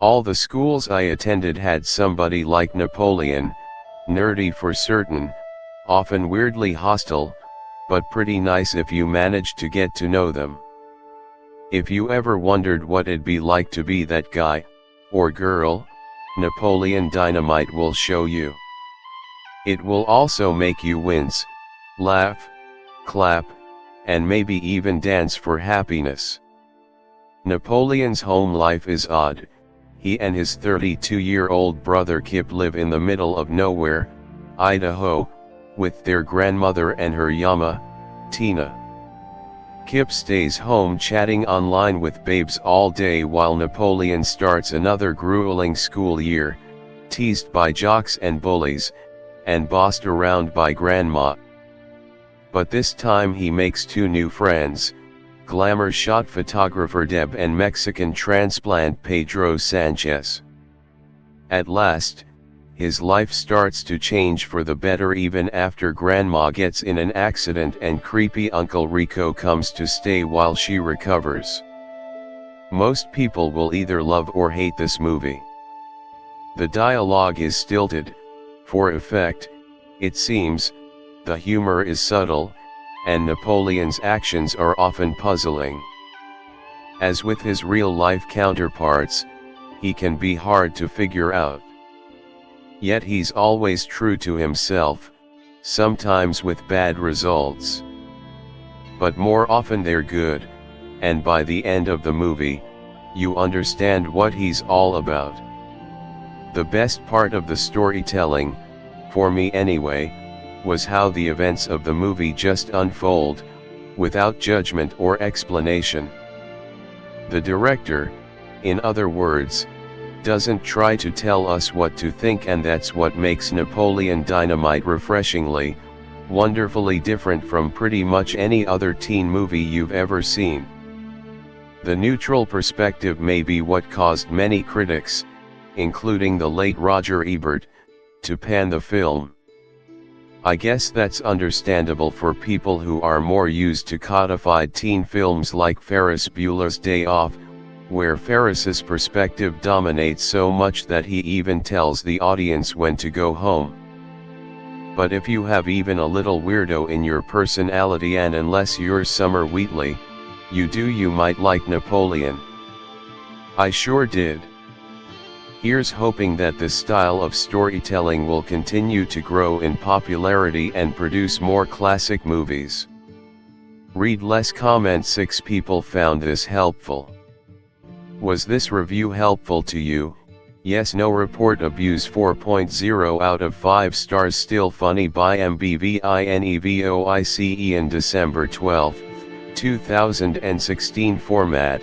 All the schools I attended had somebody like Napoleon, nerdy for certain, often weirdly hostile, but pretty nice if you managed to get to know them. If you ever wondered what it'd be like to be that guy, or girl, Napoleon Dynamite will show you. It will also make you wince, laugh, clap, and maybe even dance for happiness. Napoleon's home life is odd. He and his 32-year-old brother Kip live in the middle of nowhere, Idaho, with their grandmother and her Yama, Tina. Kip stays home chatting online with babes all day while Napoleon starts another grueling school year, teased by jocks and bullies, and bossed around by grandma. But this time he makes two new friends, glamour shot photographer Deb and Mexican transplant Pedro Sanchez. At last, his life starts to change for the better even after Grandma gets in an accident and creepy Uncle Rico comes to stay while she recovers. Most people will either love or hate this movie. The dialogue is stilted, for effect, it seems, the humor is subtle, and Napoleon's actions are often puzzling. As with his real-life counterparts, he can be hard to figure out. Yet he's always true to himself, sometimes with bad results. But more often they're good, and by the end of the movie, you understand what he's all about. The best part of the storytelling, for me anyway, was how the events of the movie just unfold, without judgment or explanation. The director, in other words, doesn't try to tell us what to think, and that's what makes Napoleon Dynamite refreshingly, wonderfully different from pretty much any other teen movie you've ever seen. The neutral perspective may be what caused many critics, including the late Roger Ebert, to pan the film. I guess that's understandable for people who are more used to codified teen films like Ferris Bueller's Day Off, where Ferris's perspective dominates so much that he even tells the audience when to go home. But if you have even a little weirdo in your personality, and unless you're Summer Wheatley, you might like Napoleon. I sure did. Here's hoping that this style of storytelling will continue to grow in popularity and produce more classic movies. Read less. Comment 6 people found this helpful. Was this review helpful to you? Yes, no. Report abuse 4.0 out of 5 stars. Still funny by MBVINEVOICE in December 12, 2016 format.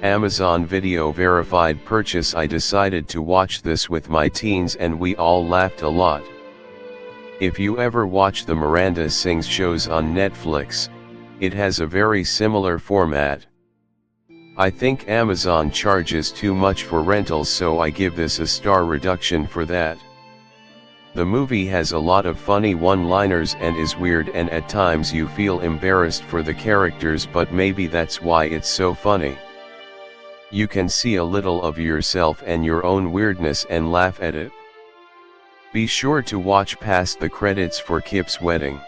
Amazon Video verified purchase. I decided to watch this with my teens and we all laughed a lot. If you ever watch the Miranda Sings shows on Netflix, it has a very similar format. I think Amazon charges too much for rentals, so I give this a star reduction for that. The movie has a lot of funny one-liners and is weird, and at times you feel embarrassed for the characters, but maybe that's why it's so funny. You can see a little of yourself and your own weirdness and laugh at it. Be sure to watch past the credits for Kip's wedding.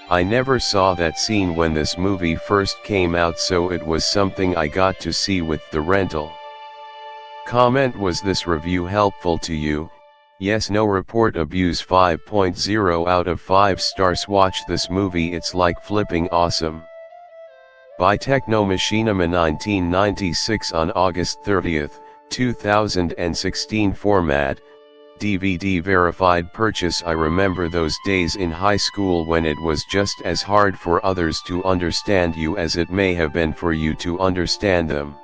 I never saw that scene when this movie first came out, so it was something I got to see with the rental. Comment: was this review helpful to you? Yes, no. Report abuse 5.0 out of 5 stars. Watch this movie, it's like flipping awesome. By Techno Machinima 1996 on August 30, 2016 format, DVD verified purchase. I remember those days in high school when it was just as hard for others to understand you as it may have been for you to understand them.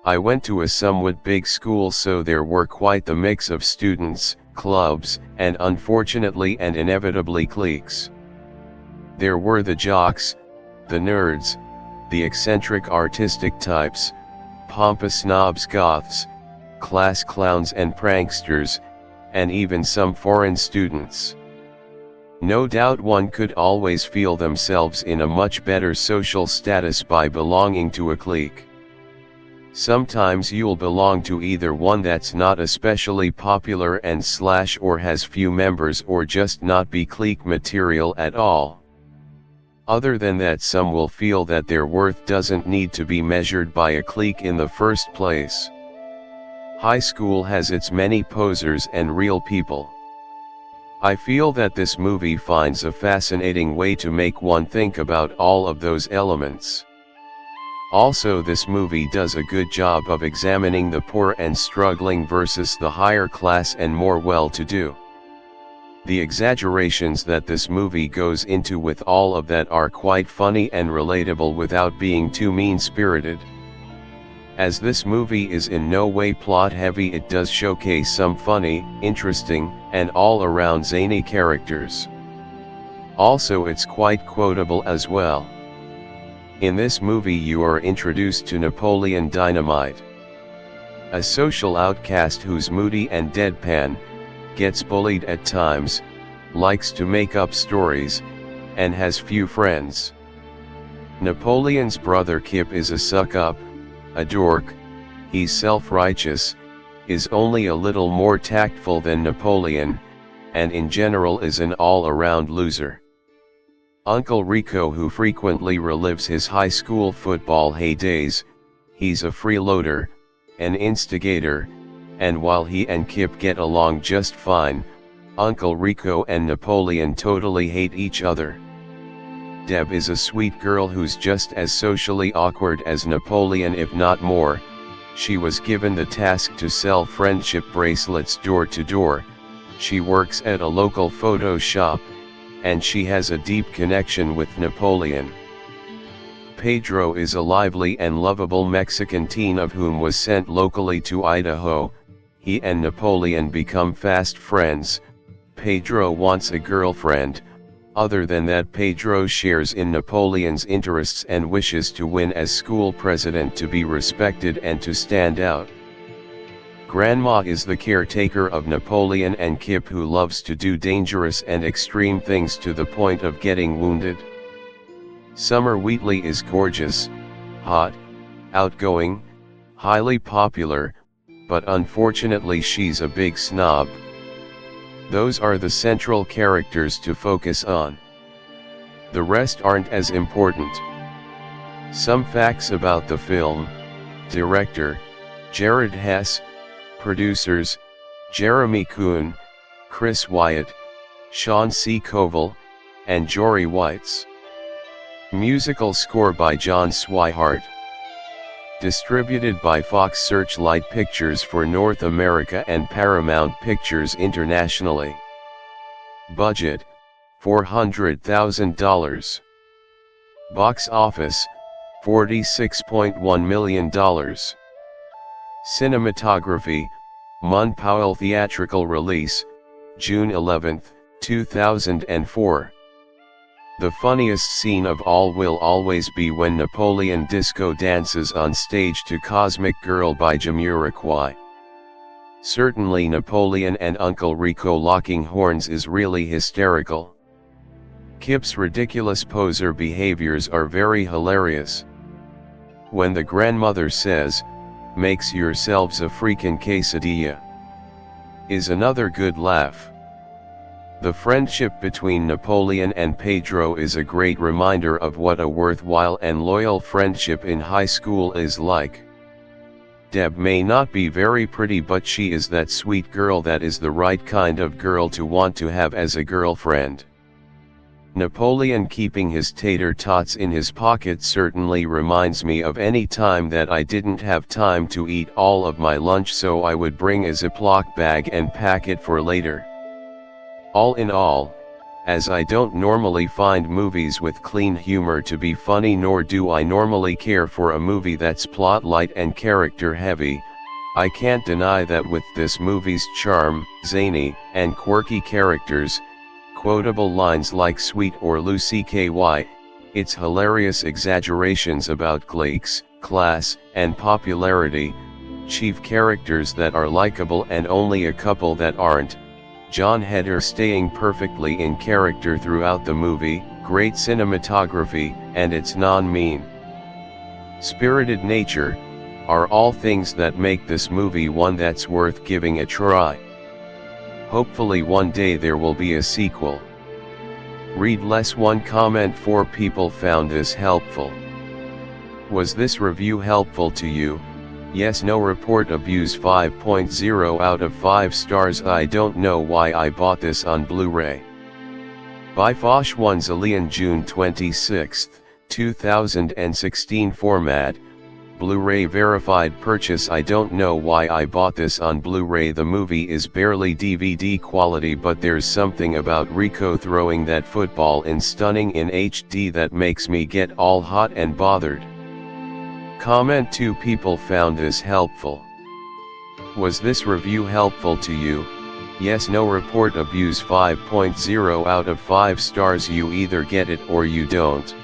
I went to a somewhat big school, so there were quite the mix of students, clubs, and unfortunately and inevitably cliques. There were the jocks, the nerds, the eccentric artistic types, pompous snobs, goths, class clowns and pranksters, and even some foreign students. No doubt one could always feel themselves in a much better social status by belonging to a clique. Sometimes you'll belong to either one that's not especially popular and / or has few members or just not be clique material at all. Other than that, some will feel that their worth doesn't need to be measured by a clique in the first place. High school has its many posers and real people. I feel that this movie finds a fascinating way to make one think about all of those elements. Also, this movie does a good job of examining the poor and struggling versus the higher class and more well-to-do. The exaggerations that this movie goes into with all of that are quite funny and relatable without being too mean-spirited. As this movie is in no way plot-heavy, it does showcase some funny, interesting, and all-around zany characters. Also, it's quite quotable as well. In this movie you are introduced to Napoleon Dynamite, a social outcast who's moody and deadpan, gets bullied at times, likes to make up stories, and has few friends. Napoleon's brother Kip is a suck-up, a dork, he's self-righteous, is only a little more tactful than Napoleon, and in general is an all-around loser. Uncle Rico, who frequently relives his high school football heydays, he's a freeloader, an instigator, and while he and Kip get along just fine, Uncle Rico and Napoleon totally hate each other. Deb is a sweet girl who's just as socially awkward as Napoleon, if not more. She was given the task to sell friendship bracelets door to door. She works at a local photo shop, and she has a deep connection with Napoleon. Pedro is a lively and lovable Mexican teen of whom was sent locally to Idaho. He and Napoleon become fast friends. Pedro wants a girlfriend. Other than that, Pedro shares in Napoleon's interests and wishes to win as school president, to be respected and to stand out. Grandma is the caretaker of Napoleon and Kip, who loves to do dangerous and extreme things to the point of getting wounded. Summer Wheatley is gorgeous, hot, outgoing, highly popular, but unfortunately she's a big snob. Those are the central characters to focus on. The rest aren't as important. Some facts about the film: director, Jared Hess; producers, Jeremy Kuhn, Chris Wyatt, Sean C. Koval, and Jory Whites. Musical score by John Swihart. Distributed by Fox Searchlight Pictures for North America and Paramount Pictures internationally. Budget, $400,000. Box office, $46.1 million. Cinematography, Mun Powell. Theatrical release, June 11, 2004. The funniest scene of all will always be when Napoleon disco dances on stage to Cosmic Girl by Jamiroquai. Certainly Napoleon and Uncle Rico locking horns is really hysterical. Kip's ridiculous poser behaviors are very hilarious. When the grandmother says, "Makes yourselves a freakin' quesadilla," is another good laugh. The friendship between Napoleon and Pedro is a great reminder of what a worthwhile and loyal friendship in high school is like. Deb may not be very pretty, but she is that sweet girl that is the right kind of girl to want to have as a girlfriend. Napoleon keeping his tater tots in his pocket certainly reminds me of any time that I didn't have time to eat all of my lunch, so I would bring a Ziploc bag and pack it for later. All in all, as I don't normally find movies with clean humor to be funny, nor do I normally care for a movie that's plot light and character heavy, I can't deny that with this movie's charm, zany, and quirky characters, quotable lines like "Sweet" or "Lucy KY," its hilarious exaggerations about cliques, class, and popularity, chief characters that are likable and only a couple that aren't, Jon Heder staying perfectly in character throughout the movie, great cinematography, and its non-mean spirited nature, are all things that make this movie one that's worth giving a try. Hopefully one day there will be a sequel. Read less. One comment: 4 people found this helpful. Was this review helpful to you? Yes, no. Report abuse 5.0 out of 5 stars. I don't know why I bought this on Blu-ray. By Fosh 1 Zillion, June 26, 2016. Format: Blu-ray verified purchase. I don't know why I bought this on Blu-ray. The movie is barely DVD quality, but there's something about Rico throwing that football in stunning in HD that makes me get all hot and bothered. Comment: 2 people found this helpful. Was this review helpful to you? Yes, no. Report abuse 5.0 out of 5 stars. You either get it or you don't.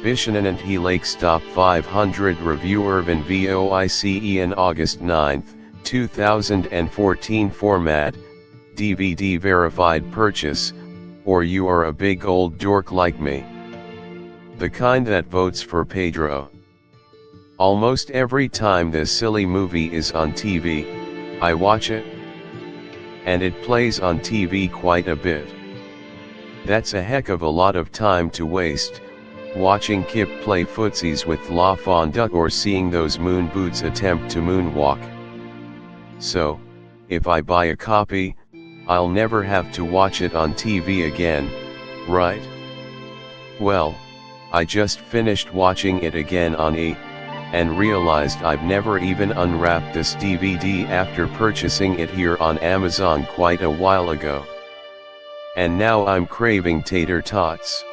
Bishanan and He Lake Stop 500 review Irvin Voice August 9, 2014. Format: DVD verified purchase, or you are a big old dork like me. The kind that votes for Pedro. Almost every time this silly movie is on TV, I watch it. And it plays on TV quite a bit. That's a heck of a lot of time to waste, watching Kip play footsies with La Fonda or seeing those moon boots attempt to moonwalk. So, if I buy a copy, I'll never have to watch it on TV again, right? Well, I just finished watching it again on E! And realized I've never even unwrapped this DVD after purchasing it here on Amazon quite a while ago. And now I'm craving tater tots.